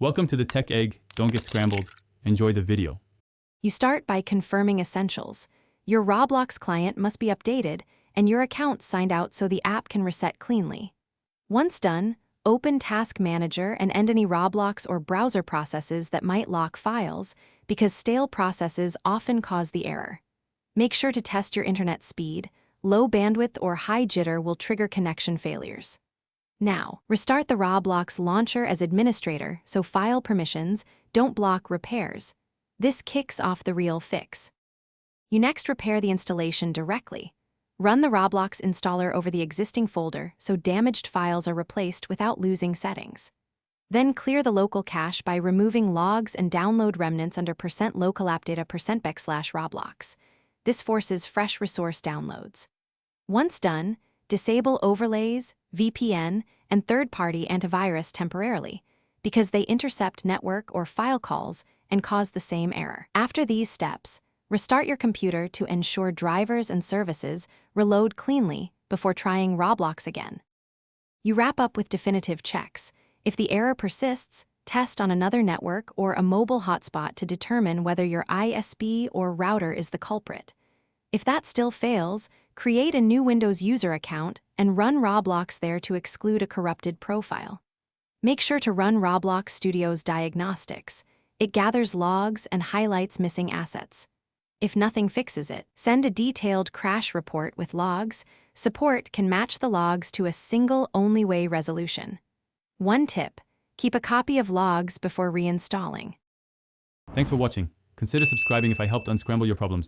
Welcome to the Tech Egg. Don't get scrambled. Enjoy the video. You start by confirming essentials. Your Roblox client must be updated and your account signed out so the app can reset cleanly. Once done, open Task Manager and end any Roblox or browser processes that might lock files, because stale processes often cause the error. Make sure to test your internet speed. Low bandwidth or high jitter will trigger connection failures. Now, restart the Roblox launcher as administrator so file permissions don't block repairs. This kicks off the real fix. You next repair the installation directly. Run the Roblox installer over the existing folder so damaged files are replaced without losing settings. Then clear the local cache by removing logs and download remnants under %localappdata%\Roblox. This forces fresh resource downloads. Once done, disable overlays, VPN, and third-party antivirus temporarily, because they intercept network or file calls and cause the same error. After these steps, restart your computer to ensure drivers and services reload cleanly before trying Roblox again. You wrap up with definitive checks. If the error persists, test on another network or a mobile hotspot to determine whether your ISP or router is the culprit. If that still fails, create a new Windows user account and run Roblox there to exclude a corrupted profile. Make sure to run Roblox Studio's diagnostics. It gathers logs and highlights missing assets. If nothing fixes it, send a detailed crash report with logs. Support can match the logs to a single only-way resolution. One tip: keep a copy of logs before reinstalling. Thanks for watching. Consider subscribing if I helped unscramble your problems.